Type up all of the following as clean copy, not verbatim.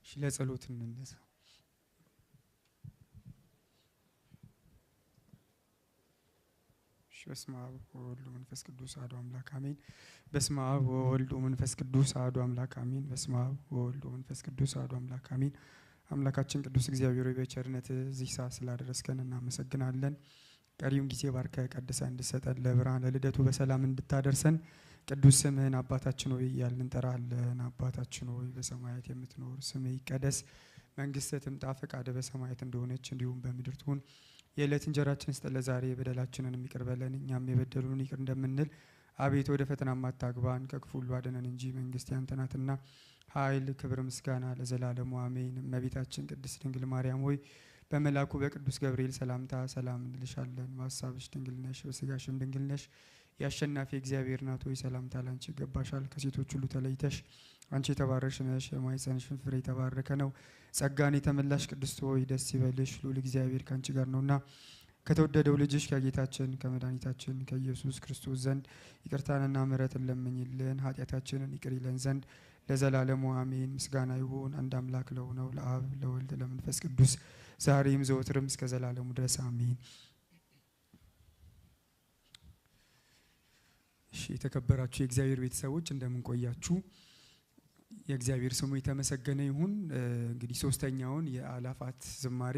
ለጸሎት እንነሳ። በስመ አብ ወወልድ ወመንፈስ ቅዱስ አሐዱ አምላክ አሜን። በስመ አብ ወወልድ ወመንፈስ ቅዱስ አሐዱ አምላክ አሜን። በስመ አብ ወወልድ ወመንፈስ ቅዱስ አሐዱ አምላክ አሜን። አምላካችን ቅዱስ እግዚአብሔር ሆይ በቸርነት እዚህ ሰዓት ስላደረስከን እናመሰግናለን። ቀሪውን ጊዜ ባርከ ቀድሰ እንድሰጠን ለብርሃነ ልደቱ በሰላም እንድታደርሰን ቅዱስ ስምህን አባታችን ሆይ እያልን እንጠራለን። አባታችን ሆይ በሰማያት የምትኖር ስምህ ይቀደስ፣ መንግስትህ ትምጣ፣ ፈቃድህ በሰማያት እንደሆነች እንዲሁም በምድር ትሁን። የዕለት እንጀራችንን ስጠን ዛሬ፣ በደላችንን ይቅር በለን እኛም የበደሉንን ይቅር እንደምንል። አቤቱ ወደ ፈተና አታግባን ከክፉ ሁሉ አድነን እንጂ መንግስት ያንተ ናትና፣ ኃይል፣ ክብር፣ ምስጋና ለዘላለሙ አሜን። እመቤታችን ቅድስት ድንግል ማርያም ሆይ በመልአኩ በቅዱስ ገብርኤል ሰላምታ ሰላም እንልሻለን። በሀሳብሽ ድንግል ነሽ፣ በስጋሽም ድንግል ነሽ። የአሸናፊ እግዚአብሔር እናት ሆይ ሰላምታ ላንቺ ይገባሻል። ከሴቶች ሁሉ ተለይተሽ አንቺ የተባረክሽ ነሽ፣ የማኅፀንሽ ፍሬ የተባረከ ነው። ጸጋን የተመላሽ ቅድስት ሆይ ደስ ይበልሽ፣ ልዑል እግዚአብሔር ካንቺ ጋር ነውና ከተወደደው ልጅሽ ከጌታችን ከመድኃኒታችን ከኢየሱስ ክርስቶስ ዘንድ ይቅርታንና ምሕረትን ለምኝልን ኃጢአታችንን ይቅር ይለን ዘንድ ለዘላለሙ አሜን። ምስጋና ይሁን አንድ አምላክ ለሆነው ለአብ ለወልድ ለመንፈስ ቅዱስ ዛሬም ዘወትርም እስከ ዘላለሙ ድረስ አሜን። እሺ፣ የተከበራችሁ የእግዚአብሔር ቤተሰቦች እንደምን ቆያችሁ? የእግዚአብሔር ስሙ የተመሰገነ ይሁን። እንግዲህ ሶስተኛውን የአእላፋት ዝማሬ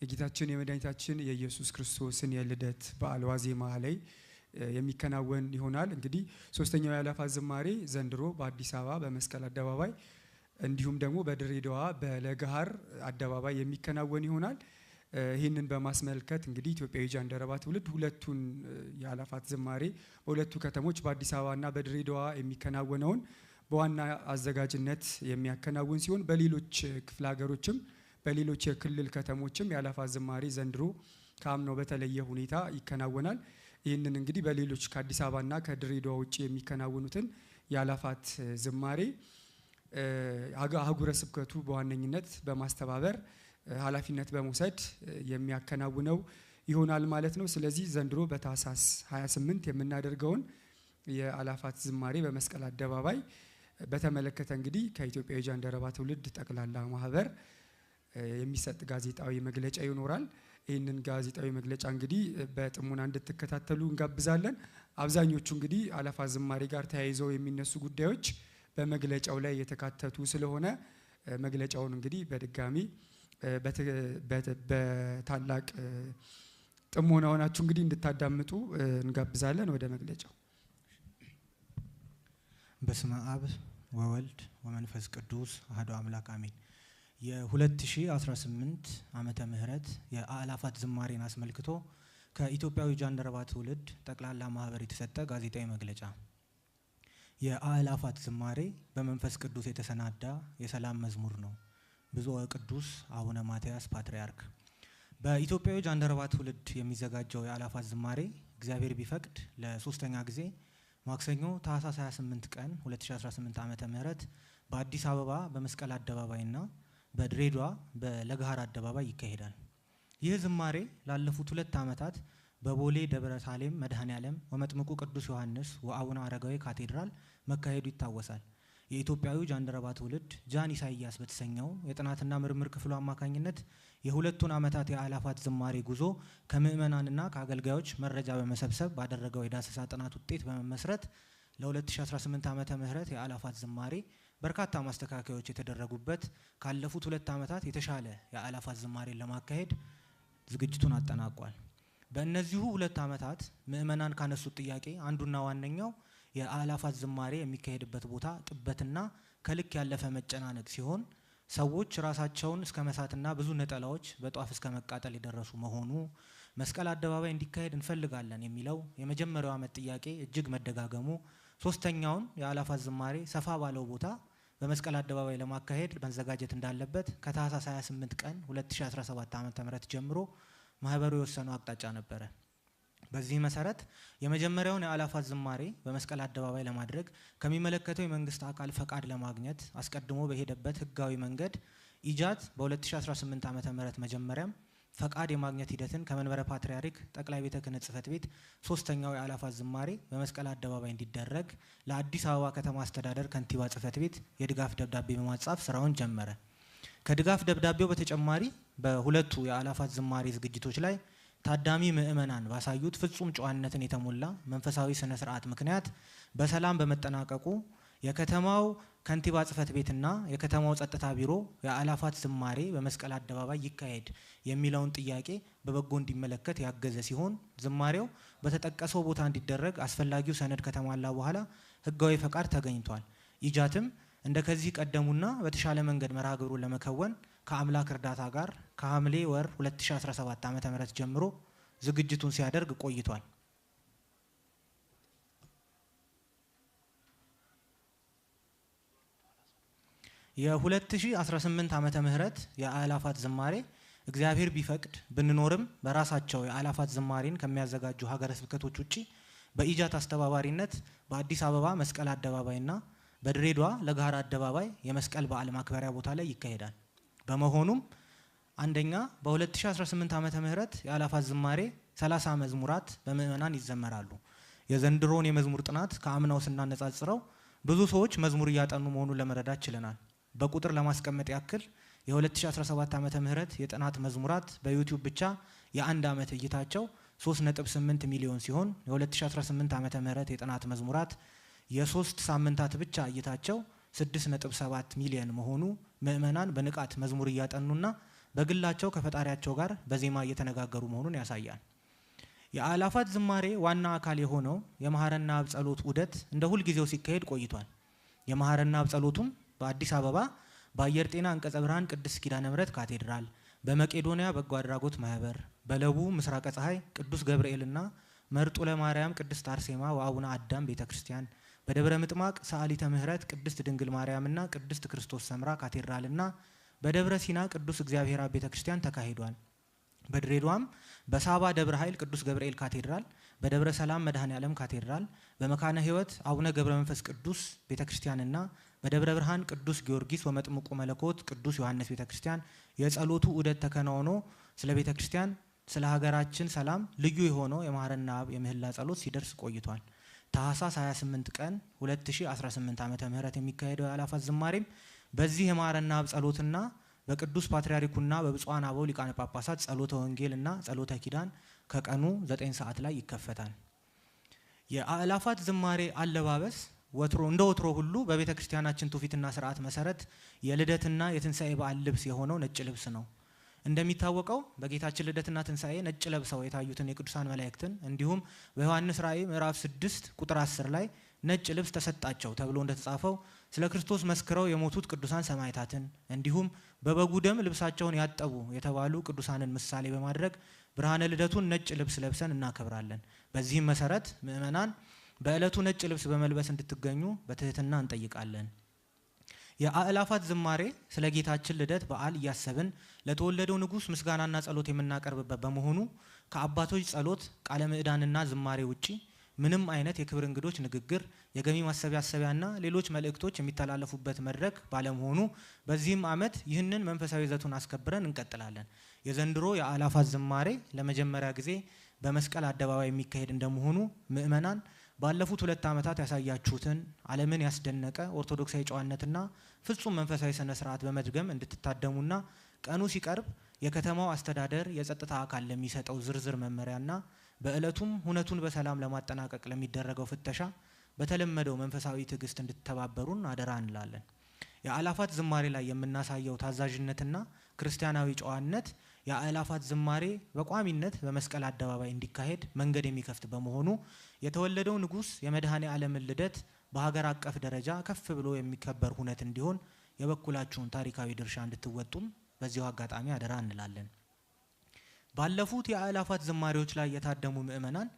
የጌታችን የመድኃኒታችን የኢየሱስ ክርስቶስን የልደት በዓል ዋዜማ ላይ የሚከናወን ይሆናል። እንግዲህ ሶስተኛው የአእላፋት ዝማሬ ዘንድሮ በአዲስ አበባ በመስቀል አደባባይ እንዲሁም ደግሞ በድሬዳዋ በለገሃር አደባባይ የሚከናወን ይሆናል። ይህንን በማስመልከት እንግዲህ ኢትዮጵያዊ ጃንደረባ ትውልድ ሁለቱን የአእላፋት ዝማሬ በሁለቱ ከተሞች በአዲስ አበባና በድሬዳዋ የሚከናወነውን በዋና አዘጋጅነት የሚያከናውን ሲሆን በሌሎች ክፍለ ሀገሮችም በሌሎች የክልል ከተሞችም የአእላፋት ዝማሬ ዘንድሮ ከአምናው በተለየ ሁኔታ ይከናወናል። ይህንን እንግዲህ በሌሎች ከአዲስ አበባና ከድሬዳዋ ውጭ የሚከናወኑትን የአእላፋት ዝማሬ አህጉረ ስብከቱ በዋነኝነት በማስተባበር ኃላፊነት በመውሰድ የሚያከናውነው ይሆናል ማለት ነው። ስለዚህ ዘንድሮ በታህሳስ 28 የምናደርገውን የአእላፋት ዝማሬ በመስቀል አደባባይ በተመለከተ እንግዲህ ከኢትዮጵያዊ ጃንደረባ ትውልድ ጠቅላላ ማህበር የሚሰጥ ጋዜጣዊ መግለጫ ይኖራል። ይህንን ጋዜጣዊ መግለጫ እንግዲህ በጥሞና እንድትከታተሉ እንጋብዛለን። አብዛኞቹ እንግዲህ አእላፋት ዝማሬ ጋር ተያይዘው የሚነሱ ጉዳዮች በመግለጫው ላይ የተካተቱ ስለሆነ መግለጫውን እንግዲህ በድጋሚ በታላቅ ጥሞና ሆናችሁ እንግዲህ እንድታዳምጡ እንጋብዛለን። ወደ መግለጫው። በስመ አብ ወወልድ ወመንፈስ ቅዱስ አሐዱ አምላክ አሜን። የ2018 ዓመተ ምህረት የአእላፋት ዝማሬን አስመልክቶ ከኢትዮጵያዊ ጃንደረባ ትውልድ ጠቅላላ ማህበር የተሰጠ ጋዜጣዊ መግለጫ። የአእላፋት ዝማሬ በመንፈስ ቅዱስ የተሰናዳ የሰላም መዝሙር ነው። ብፁዕ ወቅዱስ አቡነ ማትያስ ፓትርያርክ። በኢትዮጵያዊ ጃንደረባ ትውልድ የሚዘጋጀው የአእላፋት ዝማሬ እግዚአብሔር ቢፈቅድ ለሶስተኛ ጊዜ ማክሰኞ ታህሳስ 28 ቀን 2018 ዓመተ ምህረት በአዲስ አበባ በመስቀል አደባባይና በድሬዳዋ በለገሃር አደባባይ ይካሄዳል። ይህ ዝማሬ ላለፉት 2 ዓመታት በቦሌ ደብረ ሳሌም መድኃኔዓለም ወመጥምቁ ቅዱስ ዮሐንስ ወአቡነ አረጋዊ ካቴድራል መካሄዱ ይታወሳል። የኢትዮጵያዊ ጃንደረባ ትውልድ ጃን ኢሳይያስ በተሰኘው የጥናትና ምርምር ክፍሉ አማካኝነት የሁለቱን ዓመታት የአእላፋት ዝማሬ ጉዞ ከምእመናንና ከአገልጋዮች መረጃ በመሰብሰብ ባደረገው የዳሰሳ ጥናት ውጤት በመመስረት ለ2018 ዓመተ ምህረት የአእላፋት ዝማሬ በርካታ ማስተካከያዎች የተደረጉበት ካለፉት 2 ዓመታት የተሻለ የአእላፋት ዝማሬን ለማካሄድ ዝግጅቱን አጠናቋል። በእነዚሁ 2 ዓመታት ምእመናን ካነሱት ጥያቄ አንዱና ዋነኛው የአእላፋት ዝማሬ የሚካሄድበት ቦታ ጥበትና ከልክ ያለፈ መጨናነቅ ሲሆን ሰዎች ራሳቸውን እስከ መሳትና ብዙ ነጠላዎች በጧፍ እስከ መቃጠል የደረሱ መሆኑ፣ መስቀል አደባባይ እንዲካሄድ እንፈልጋለን የሚለው የመጀመሪያው ዓመት ጥያቄ እጅግ መደጋገሙ፣ ሶስተኛውን የአእላፋት ዝማሬ ሰፋ ባለው ቦታ በመስቀል አደባባይ ለማካሄድ መዘጋጀት እንዳለበት ከታህሳስ 28 ቀን 2017 ዓ.ም ጀምሮ ማህበሩ የወሰነው አቅጣጫ ነበረ። በዚህ መሰረት የመጀመሪያውን የአእላፋት ዝማሬ በመስቀል አደባባይ ለማድረግ ከሚመለከተው የመንግስት አካል ፈቃድ ለማግኘት አስቀድሞ በሄደበት ህጋዊ መንገድ ኢጃት በ2018 ዓመተ ምህረት መጀመሪያም ፈቃድ የማግኘት ሂደትን ከመንበረ ፓትርያርክ ጠቅላይ ቤተ ክህነት ጽሕፈት ቤት ሶስተኛው የአእላፋት ዝማሬ በመስቀል አደባባይ እንዲደረግ ለአዲስ አበባ ከተማ አስተዳደር ከንቲባ ጽሕፈት ቤት የድጋፍ ደብዳቤ በማጻፍ ስራውን ጀመረ። ከድጋፍ ደብዳቤው በተጨማሪ በሁለቱ የአእላፋት ዝማሬ ዝግጅቶች ላይ ታዳሚ ምእመናን ባሳዩት ፍጹም ጨዋነትን የተሞላ መንፈሳዊ ስነ ስርዓት ምክንያት በሰላም በመጠናቀቁ የከተማው ከንቲባ ጽሕፈት ቤትና የከተማው ጸጥታ ቢሮ የአእላፋት ዝማሬ በመስቀል አደባባይ ይካሄድ የሚለውን ጥያቄ በበጎ እንዲመለከት ያገዘ ሲሆን ዝማሬው በተጠቀሰው ቦታ እንዲደረግ አስፈላጊው ሰነድ ከተሟላ በኋላ ህጋዊ ፈቃድ ተገኝቷል። ኢጃትም እንደከዚህ ቀደሙና በተሻለ መንገድ መርሃ ግብሩን ለመከወን ከአምላክ እርዳታ ጋር ከሐምሌ ወር 2017 ዓ.ም ጀምሮ ዝግጅቱን ሲያደርግ ቆይቷል። የ2018 ዓመተ ምህረት የአእላፋት ዝማሬ እግዚአብሔር ቢፈቅድ ብንኖርም በራሳቸው የአእላፋት ዝማሬን ከሚያዘጋጁ ሀገረ ስብከቶች ውጪ በኢጃት አስተባባሪነት በአዲስ አበባ መስቀል አደባባይና በድሬዳዋ ለጋራ አደባባይ የመስቀል በዓል ማክበሪያ ቦታ ላይ ይካሄዳል። በመሆኑም አንደኛ በ2018 ዓመተ ምህረት የአእላፋት ዝማሬ 30 መዝሙራት በምእመናን ይዘመራሉ። የዘንድሮን የመዝሙር ጥናት ከአምናው ስናነጻጽረው ብዙ ሰዎች መዝሙር እያጠኑ መሆኑን ለመረዳት ችለናል። በቁጥር ለማስቀመጥ ያክል የ2017 ዓመተ ምህረት የጥናት መዝሙራት በዩቲዩብ ብቻ የአንድ ዓመት እይታቸው 3.8 ሚሊዮን ሲሆን የ2018 ዓመተ ምህረት የጥናት መዝሙራት የሶስት ሳምንታት ብቻ እይታቸው 6.7 ሚሊዮን መሆኑ ምእመናን በንቃት መዝሙር እያጠኑና በግላቸው ከፈጣሪያቸው ጋር በዜማ እየተነጋገሩ መሆኑን ያሳያል። የአእላፋት ዝማሬ ዋና አካል የሆነው የመሐረና አብ ጸሎት ዑደት እንደ ሁልጊዜው ሲካሄድ ቆይቷል። የመሐረና አብ ጸሎቱም በአዲስ አበባ በአየር ጤና አንቀጸ ብርሃን ቅድስት ኪዳነ ምሕረት ካቴድራል፣ በመቄዶንያ በጎ አድራጎት ማህበር፣ በለቡ ምስራቀ ፀሐይ ቅዱስ ገብርኤልና መርጡ ለማርያም ቅድስት አርሴማ ወአቡነ አዳም ቤተክርስቲያን፣ በደብረ ምጥማቅ ሰዓሊተ ምህረት ቅድስት ድንግል ማርያምና ቅድስት ክርስቶስ ሰምራ ካቴድራልና በደብረ ሲና ቅዱስ እግዚአብሔር አብ ቤተክርስቲያን ተካሂዷል። በድሬዳዋም በሳባ ደብረ ኃይል ቅዱስ ገብርኤል ካቴድራል፣ በደብረ ሰላም መድኃኔ ዓለም ካቴድራል፣ በመካነ ሕይወት አቡነ ገብረ መንፈስ ቅዱስ ቤተክርስቲያንና በደብረ ብርሃን ቅዱስ ጊዮርጊስ ወመጥምቁ መለኮት ቅዱስ ዮሐንስ ቤተክርስቲያን የጸሎቱ ዑደት ተከናውኖ ስለ ቤተክርስቲያን ስለ ሀገራችን ሰላም ልዩ የሆነው የመሐረና አብ የምህላ ጸሎት ሲደርስ ቆይቷል። ታኅሳስ 28 ቀን 2018 ዓመተ ምህረት የሚካሄደው የአእላፋት ዝማሬም በዚህ የመሐረና አብ ጸሎትና በቅዱስ ፓትርያርኩና በብፁዓን አበው ሊቃነ ጳጳሳት ጸሎተ ወንጌልና ጸሎተ ኪዳን ከቀኑ 9 ሰዓት ላይ ይከፈታል። የአእላፋት ዝማሬ አለባበስ እንደ ወትሮ ሁሉ በቤተ ክርስቲያናችን ትውፊትና ስርዓት መሰረት የልደትና የትንሣኤ በዓል ልብስ የሆነው ነጭ ልብስ ነው። እንደሚታወቀው በጌታችን ልደትና ትንሣኤ ነጭ ለብሰው የታዩትን የቅዱሳን መላእክትን እንዲሁም በዮሐንስ ራእይ ምዕራፍ 6 ቁጥር 10 ላይ ነጭ ልብስ ተሰጣቸው ተብሎ እንደተጻፈው ስለ ክርስቶስ መስክረው የሞቱት ቅዱሳን ሰማዕታትን እንዲሁም በበጉ ደም ልብሳቸውን ያጠቡ የተባሉ ቅዱሳንን ምሳሌ በማድረግ ብርሃነ ልደቱን ነጭ ልብስ ለብሰን እናከብራለን። በዚህም መሰረት ምእመናን በዕለቱ ነጭ ልብስ በመልበስ እንድትገኙ በትህትና እንጠይቃለን። የአእላፋት ዝማሬ ስለ ጌታችን ልደት በዓል እያሰብን ለተወለደው ንጉሥ ምስጋናና ጸሎት የምናቀርብበት በመሆኑ ከአባቶች ጸሎት ቃለ ምዕዳንና ዝማሬ ውጪ ምንም አይነት የክብር እንግዶች ንግግር፣ የገቢ ማሰቢያና ሌሎች መልእክቶች የሚተላለፉበት መድረክ ባለመሆኑ በዚህም ዓመት ይህንን መንፈሳዊ ይዘቱን አስከብረን እንቀጥላለን። የዘንድሮ የአእላፋት ዝማሬ ለመጀመሪያ ጊዜ በመስቀል አደባባይ የሚካሄድ እንደመሆኑ ምእመናን ባለፉት 2 ዓመታት ያሳያችሁትን ዓለምን ያስደነቀ ኦርቶዶክሳዊ ጨዋነትና ፍጹም መንፈሳዊ ስነ ስርዓት በመድገም እንድትታደሙና ቀኑ ሲቀርብ የከተማው አስተዳደር የጸጥታ አካል ለሚሰጠው ዝርዝር መመሪያና በዕለቱም ሁነቱን በሰላም ለማጠናቀቅ ለሚደረገው ፍተሻ በተለመደው መንፈሳዊ ትዕግስት እንድትተባበሩን አደራ እንላለን። የአእላፋት ዝማሬ ላይ የምናሳየው ታዛዥነትና ክርስቲያናዊ ጨዋነት የአእላፋት ዝማሬ በቋሚነት በመስቀል አደባባይ እንዲካሄድ መንገድ የሚከፍት በመሆኑ የተወለደው ንጉሥ የመድኃኔ ዓለምን ልደት በሀገር አቀፍ ደረጃ ከፍ ብሎ የሚከበር ሁነት እንዲሆን የበኩላችሁን ታሪካዊ ድርሻ እንድትወጡም በዚሁ አጋጣሚ አደራ እንላለን። ባለፉት የአእላፋት ዝማሬዎች ላይ የታደሙ ምእመናን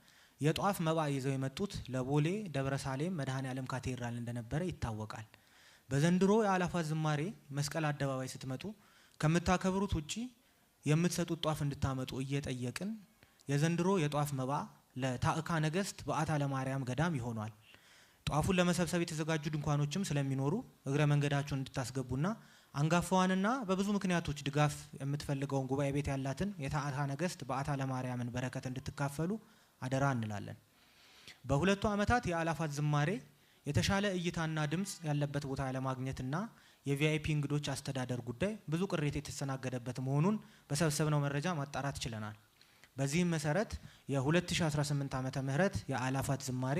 የጧፍ መባ ይዘው የመጡት ለቦሌ ደብረ ሳሌም መድኃኔ ዓለም ካቴድራል እንደነበረ ይታወቃል። በዘንድሮ የአእላፋት ዝማሬ መስቀል አደባባይ ስትመጡ ከምታከብሩት ውጪ የምትሰጡት ጧፍ እንድታመጡ እየጠየቅን የዘንድሮ የጧፍ መባ ለታዕካ ነገስት በዓታ ለማርያም ገዳም ይሆኗል። ጧፉን ለመሰብሰብ የተዘጋጁ ድንኳኖችም ስለሚኖሩ እግረ መንገዳችሁን እንድታስገቡና አንጋፋዋንና በብዙ ምክንያቶች ድጋፍ የምትፈልገውን ጉባኤ ቤት ያላትን የታዕካ ነገስት በዓታ ለማርያምን በረከት እንድትካፈሉ አደራ እንላለን። በሁለቱ ዓመታት የአእላፋት ዝማሬ የተሻለ እይታና ድምጽ ያለበት ቦታ ለማግኘትና የቪአይፒ እንግዶች አስተዳደር ጉዳይ ብዙ ቅሬታ የተስተናገደበት መሆኑን በሰበሰብነው መረጃ ማጣራት ችለናል። በዚህም መሰረት የ2018 ዓመተ ምህረት የአእላፋት ዝማሬ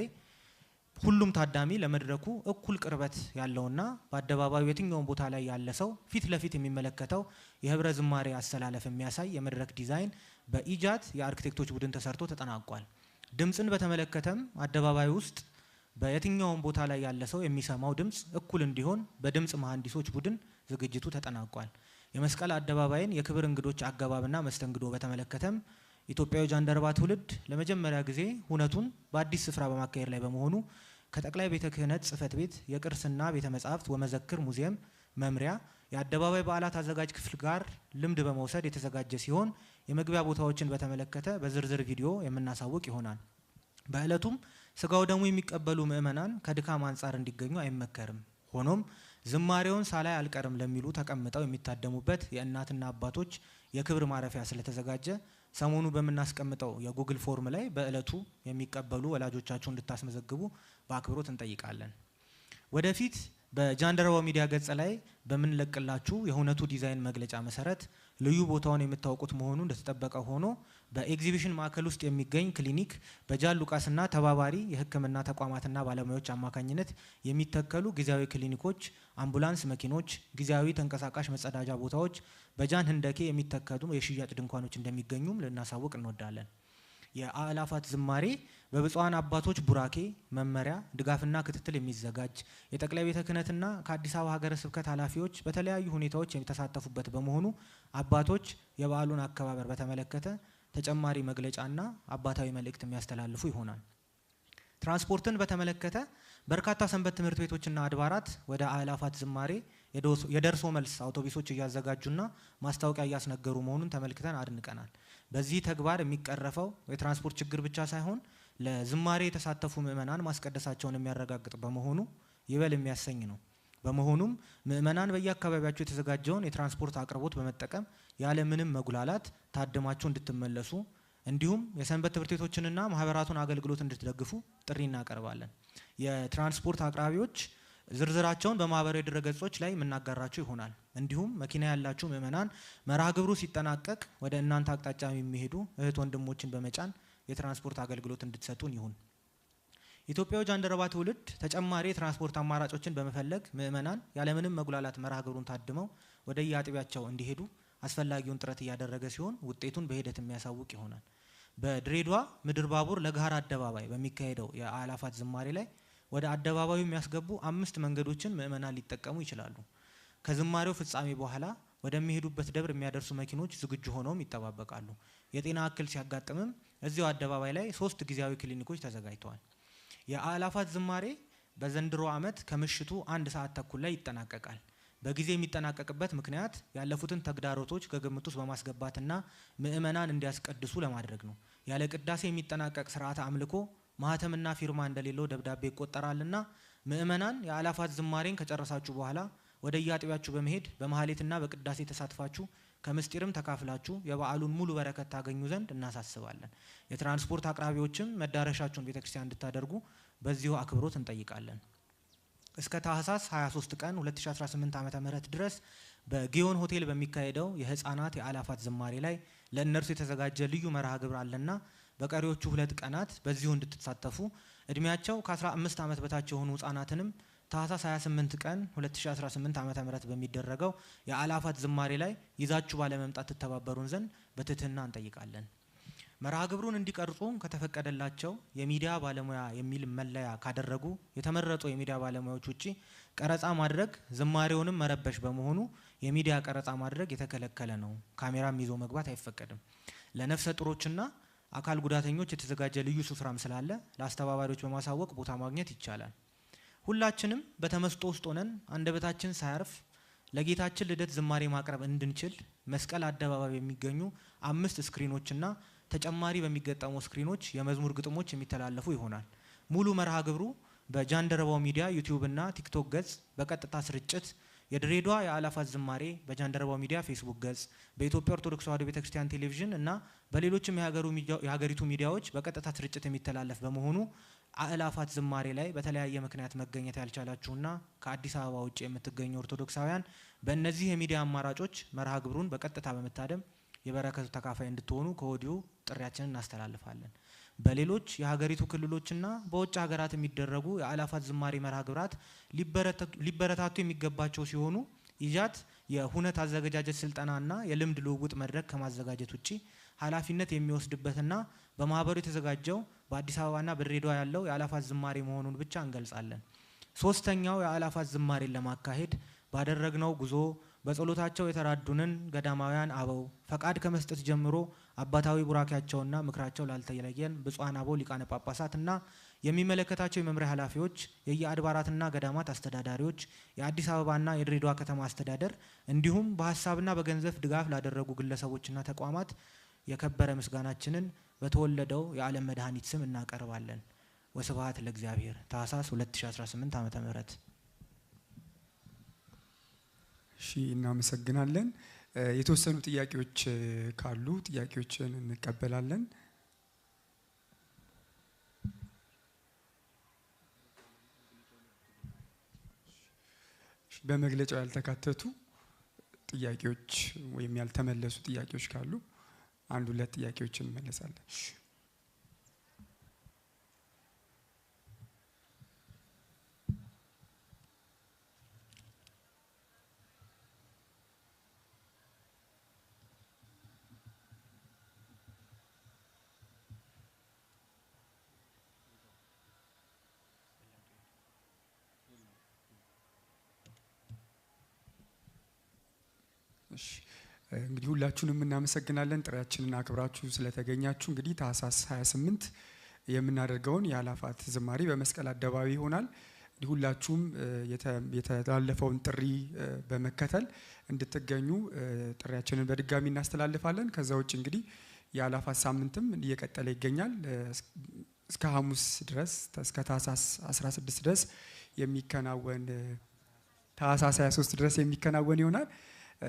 ሁሉም ታዳሚ ለመድረኩ እኩል ቅርበት ያለውና በአደባባዩ የትኛውን ቦታ ላይ ያለ ሰው ፊት ለፊት የሚመለከተው የህብረ ዝማሬ አስተላለፍ የሚያሳይ የመድረክ ዲዛይን በኢጃት የአርክቴክቶች ቡድን ተሰርቶ ተጠናቋል። ድምጽን በተመለከተም አደባባዩ ውስጥ በየትኛውን ቦታ ላይ ያለ ሰው የሚሰማው ድምጽ እኩል እንዲሆን በድምጽ መሐንዲሶች ቡድን ዝግጅቱ ተጠናቋል። የመስቀል አደባባይን የክብር እንግዶች አገባብና መስተንግዶ በተመለከተም ኢትዮጵያዊ ጃንደረባ ትውልድ ለመጀመሪያ ጊዜ ሁነቱን በአዲስ ስፍራ በማካሄድ ላይ በመሆኑ ከጠቅላይ ቤተ ክህነት ጽሕፈት ቤት የቅርስና ቤተ መጻሕፍት ወመዘክር ሙዚየም መምሪያ የአደባባይ በዓላት አዘጋጅ ክፍል ጋር ልምድ በመውሰድ የተዘጋጀ ሲሆን የመግቢያ ቦታዎችን በተመለከተ በዝርዝር ቪዲዮ የምናሳውቅ ይሆናል። በእለቱም ስጋው ደሙ የሚቀበሉ ምእመናን ከድካም አንጻር እንዲገኙ አይመከርም። ሆኖም ዝማሬውን ሳላይ አልቀርም ለሚሉ ተቀምጠው የሚታደሙበት የእናትና አባቶች የክብር ማረፊያ ስለተዘጋጀ ሰሞኑ በምናስቀምጠው የጉግል ፎርም ላይ በእለቱ የሚቀበሉ ወላጆቻችሁ እንድታስመዘግቡ በአክብሮት እንጠይቃለን። ወደፊት በጃንደረባው ሚዲያ ገጽ ላይ በምንለቅላችሁ የሁነቱ ዲዛይን መግለጫ መሰረት ልዩ ቦታውን የምታውቁት መሆኑ እንደተጠበቀ ሆኖ በኤግዚቢሽን ማዕከል ውስጥ የሚገኝ ክሊኒክ በጃን ሉቃስና ተባባሪ የሕክምና ተቋማትና ባለሙያዎች አማካኝነት የሚተከሉ ጊዜያዊ ክሊኒኮች፣ አምቡላንስ መኪኖች፣ ጊዜያዊ ተንቀሳቃሽ መጸዳጃ ቦታዎች፣ በጃን ህንደኬ የሚተከሉ የሽያጭ ድንኳኖች እንደሚገኙም ልናሳውቅ እንወዳለን። የአእላፋት ዝማሬ በብፁዓን አባቶች ቡራኬ መመሪያ ድጋፍና ክትትል የሚዘጋጅ የጠቅላይ ቤተ ክህነትና ከአዲስ አበባ ሀገረ ስብከት ኃላፊዎች በተለያዩ ሁኔታዎች የሚተሳተፉበት በመሆኑ አባቶች የበዓሉን አከባበር በተመለከተ ተጨማሪ መግለጫና አባታዊ መልእክት የሚያስተላልፉ ይሆናል። ትራንስፖርትን በተመለከተ በርካታ ሰንበት ትምህርት ቤቶችና አድባራት ወደ አእላፋት ዝማሬ የደርሶ መልስ አውቶቡሶች እያዘጋጁና ማስታወቂያ እያስነገሩ መሆኑን ተመልክተን አድንቀናል። በዚህ ተግባር የሚቀረፈው የትራንስፖርት ችግር ብቻ ሳይሆን ለዝማሬ የተሳተፉ ምእመናን ማስቀደሳቸውን የሚያረጋግጥ በመሆኑ ይበል የሚያሰኝ ነው። በመሆኑም ምእመናን በየአካባቢያቸው የተዘጋጀውን የትራንስፖርት አቅርቦት በመጠቀም ያለ ምንም መጉላላት ታድማችሁ እንድትመለሱ እንዲሁም የሰንበት ትምህርት ቤቶችንና ማህበራቱን አገልግሎት እንድትደግፉ ጥሪ እናቀርባለን። የትራንስፖርት አቅራቢዎች ዝርዝራቸውን በማህበራዊ ድረገጾች ላይ የምናጋራችሁ ይሆናል። እንዲሁም መኪና ያላችሁ ምእመናን መርሃ ግብሩ ሲጠናቀቅ ወደ እናንተ አቅጣጫ የሚሄዱ እህት ወንድሞችን በመጫን የትራንስፖርት አገልግሎት እንድትሰጡን ይሁን። ኢትዮጵያዊ ጃንደረባ ትውልድ ተጨማሪ የትራንስፖርት አማራጮችን በመፈለግ ምእመናን ያለምንም መጉላላት መርሃ ግብሩን ታድመው ወደ የአጥቢያቸው እንዲሄዱ አስፈላጊውን ጥረት እያደረገ ሲሆን ውጤቱን በሂደት የሚያሳውቅ ይሆናል። በድሬዳዋ ምድር ባቡር ለገሃር አደባባይ በሚካሄደው የአእላፋት ዝማሬ ላይ ወደ አደባባዩ የሚያስገቡ 5 መንገዶችን ምእመናን ሊጠቀሙ ይችላሉ። ከዝማሬው ፍጻሜ በኋላ ወደሚሄዱበት ደብር የሚያደርሱ መኪኖች ዝግጁ ሆነውም ይጠባበቃሉ። የጤና እክል ሲያጋጥምም እዚያው አደባባይ ላይ 3 ጊዜያዊ ክሊኒኮች ተዘጋጅተዋል። የአእላፋት ዝማሬ በዘንድሮ ዓመት ከምሽቱ 1 ሰዓት ተኩል ላይ ይጠናቀቃል። በጊዜ የሚጠናቀቅበት ምክንያት ያለፉትን ተግዳሮቶች ከግምት ውስጥ በማስገባትና ምእመናን እንዲያስቀድሱ ለማድረግ ነው። ያለ ቅዳሴ የሚጠናቀቅ ስርዓተ አምልኮ ማህተምና ፊርማ እንደሌለው ደብዳቤ ይቆጠራልና ምእመናን የአእላፋት ዝማሬን ከጨረሳችሁ በኋላ ወደ የአጥቢያችሁ በመሄድ በማህሌትና በቅዳሴ ተሳትፋችሁ ከምስጢርም ተካፍላችሁ የበዓሉን ሙሉ በረከት ታገኙ ዘንድ እናሳስባለን። የትራንስፖርት አቅራቢዎችም መዳረሻችሁን ቤተክርስቲያን እንድታደርጉ በዚሁ አክብሮት እንጠይቃለን። እስከ ታህሳስ 23 ቀን 2018 ዓ.ም ድረስ በጊዮን ሆቴል በሚካሄደው የህፃናት የአእላፋት ዝማሬ ላይ ለእነርሱ የተዘጋጀ ልዩ መርሃ ግብር አለና በቀሪዎቹ 2 ቀናት በዚሁ እንድትሳተፉ እድሜያቸው ከ15 ዓመት በታች የሆኑ ህፃናትንም ታህሳስ 28 ቀን 2018 ዓ.ም በሚደረገው የአእላፋት ዝማሬ ላይ ይዛችሁ ባለመምጣት ተተባበሩን ዘንድ በትህትና እንጠይቃለን። መርሃ ግብሩን እንዲቀርጹ ከተፈቀደላቸው የሚዲያ ባለሙያ የሚል መለያ ካደረጉ የተመረጡ የሚዲያ ባለሙያዎች ውጪ ቀረጻ ማድረግ ዝማሬውንም መረበሽ በመሆኑ የሚዲያ ቀረጻ ማድረግ የተከለከለ ነው። ካሜራም ይዞ መግባት አይፈቀድም። ለነፍሰ ጡሮችና አካል ጉዳተኞች የተዘጋጀ ልዩ ስፍራም ስላለ ለአስተባባሪዎች በማሳወቅ ቦታ ማግኘት ይቻላል። ሁላችንም በተመስጦ ውስጥ ሆነን አንደበታችን ሳያርፍ ለጌታችን ልደት ዝማሬ ማቅረብ እንድንችል መስቀል አደባባይ የሚገኙ 5 ስክሪኖችና ተጨማሪ በሚገጠሙ ስክሪኖች የመዝሙር ግጥሞች የሚተላለፉ ይሆናል። ሙሉ መርሃ ግብሩ በጃንደረባው ሚዲያ ዩቲዩብ እና ቲክቶክ ገጽ በቀጥታ ስርጭት የድሬዳዋ የአእላፋት ዝማሬ በጃንደረባው ሚዲያ ፌስቡክ ገጽ፣ በኢትዮጵያ ኦርቶዶክስ ተዋሕዶ ቤተክርስቲያን ቴሌቪዥን እና በሌሎችም የሀገሪቱ ሚዲያዎች በቀጥታ ስርጭት የሚተላለፍ በመሆኑ አእላፋት ዝማሬ ላይ በተለያየ ምክንያት መገኘት ያልቻላችሁና ከአዲስ አበባ ውጭ የምትገኙ ኦርቶዶክሳውያን በእነዚህ የሚዲያ አማራጮች መርሃ ግብሩን በቀጥታ በመታደም የበረከቱ ተካፋይ እንድትሆኑ ከወዲሁ ጥሪያችንን እናስተላልፋለን። በሌሎች የሀገሪቱ ክልሎችና በውጭ ሀገራት የሚደረጉ የአእላፋት ዝማሬ መርሃ ግብራት ሊበረታቱ የሚገባቸው ሲሆኑ ኢጃት የሁነት አዘገጃጀት ስልጠናና የልምድ ልውውጥ መድረክ ከማዘጋጀት ውጪ ኃላፊነት የሚወስድበትና በማህበሩ የተዘጋጀው በአዲስ አበባና በድሬዳዋ ያለው የአእላፋት ዝማሬ መሆኑን ብቻ እንገልጻለን። ሶስተኛው የአእላፋት ዝማሬን ለማካሄድ ባደረግነው ጉዞ በጸሎታቸው የተራዱንን ገዳማውያን አበው ፈቃድ ከመስጠት ጀምሮ አባታዊ ቡራኪያቸውና ምክራቸው ላልተለየን ብፁዓን አበው ሊቃነ ጳጳሳትና የሚመለከታቸው የመምሪያ ኃላፊዎች፣ የየአድባራትና ገዳማት አስተዳዳሪዎች፣ የአዲስ አበባና የድሬዳዋ ከተማ አስተዳደር እንዲሁም በሀሳብና በገንዘብ ድጋፍ ላደረጉ ግለሰቦችና ተቋማት የከበረ ምስጋናችንን በተወለደው የዓለም መድኃኒት ስም እናቀርባለን። ወስብሐት ለእግዚአብሔር። ታኅሳስ 2018 ዓ.ም። እሺ፣ እናመሰግናለን። የተወሰኑ ጥያቄዎች ካሉ ጥያቄዎችን እንቀበላለን። በመግለጫው ያልተካተቱ ጥያቄዎች ወይም ያልተመለሱ ጥያቄዎች ካሉ አንድ ሁለት ጥያቄዎችን እንመለሳለን። እንግዲህ ሁላችሁንም እናመሰግናለን ጥሪያችንን አክብራችሁ ስለተገኛችሁ። እንግዲህ ታኅሳስ 28 የምናደርገውን የአእላፋት ዝማሬ በመስቀል አደባባይ ይሆናል። እንግዲህ ሁላችሁም የተላለፈውን ጥሪ በመከተል እንድትገኙ ጥሪያችንን በድጋሚ እናስተላልፋለን። ከዛ ውጭ እንግዲህ የአእላፋት ሳምንትም እየቀጠለ ይገኛል። እስከ ሐሙስ ድረስ እስከ ታኅሳስ 16 ድረስ የሚከናወን ታኅሳስ 23 ድረስ የሚከናወን ይሆናል።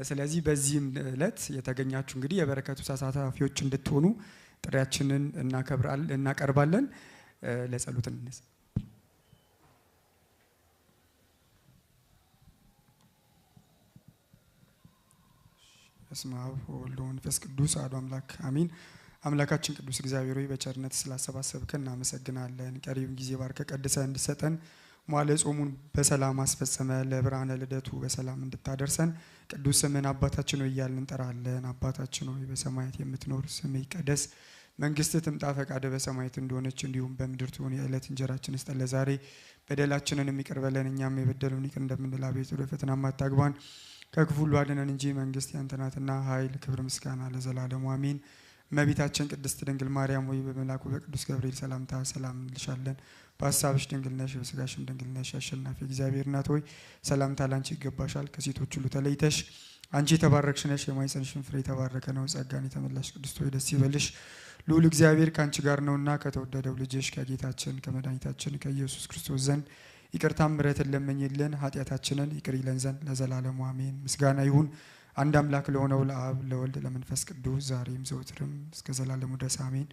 ስለዚህ በዚህም ዕለት የተገኛችሁ እንግዲህ የበረከቱ ተሳታፊዎች እንድትሆኑ ጥሪያችንን እናቀርባለን። ለጸሎት እንነሳ። በስመ አብ ወወልድ ወመንፈስ ቅዱስ አሐዱ አምላክ አሜን። አምላካችን ቅዱስ እግዚአብሔር ሆይ በቸርነት ስላሰባሰብከን እናመሰግናለን። ቀሪውን ጊዜ ባርከ ቀድሰ እንድሰጠን መዋዕለ ጾሙን በሰላም አስፈጸመ ለብርሃነ ልደቱ በሰላም እንድታደርሰን ቅዱስ ስምን አባታችን ሆይ እያልን እንጠራለን። አባታችን ሆይ በሰማያት የምትኖር ስምህ ይቀደስ፣ መንግስትህ ትምጣ፣ ፈቃድህ በሰማያት እንደሆነች እንዲሁም በምድር ትሁን። የዕለት እንጀራችንን ስጠን ዛሬ፣ በደላችንን ይቅር በለን እኛም የበደሉንን ይቅር እንደምንል፣ አቤቱ ወደ ፈተና አታግባን ከክፉ ሁሉ አድነን እንጂ መንግስት ያንተ ናትና ኃይል፣ ክብር፣ ምስጋና ለዘላለሙ አሜን። እመቤታችን ቅድስት ድንግል ማርያም ሆይ በመልአኩ በቅዱስ ገብርኤል ሰላምታ ሰላም እንልሻለን። በሀሳብሽ ድንግል ነሽ፣ በስጋሽም ድንግል ነሽ። አሸናፊ እግዚአብሔር እናት ሆይ ሰላምታ ላንቺ ይገባሻል። ከሴቶች ሁሉ ተለይተሽ አንቺ የተባረክሽ ነሽ፣ የማኅፀንሽም ፍሬ የተባረከ ነው። ጸጋን የተመላሽ ቅድስት ሆይ ደስ ይበልሽ፣ ልዑል እግዚአብሔር ከአንቺ ጋር ነውና ከተወደደው ልጅሽ ከጌታችን ከመድኃኒታችን ከኢየሱስ ክርስቶስ ዘንድ ይቅርታም ምሕረትን ለምኝልን ኃጢአታችንን ይቅር ይለን ዘንድ ለዘላለሙ አሜን። ምስጋና ይሁን አንድ አምላክ ለሆነው ለአብ ለወልድ ለመንፈስ ቅዱስ ዛሬም ዘወትርም እስከ ዘላለሙ ድረስ አሜን።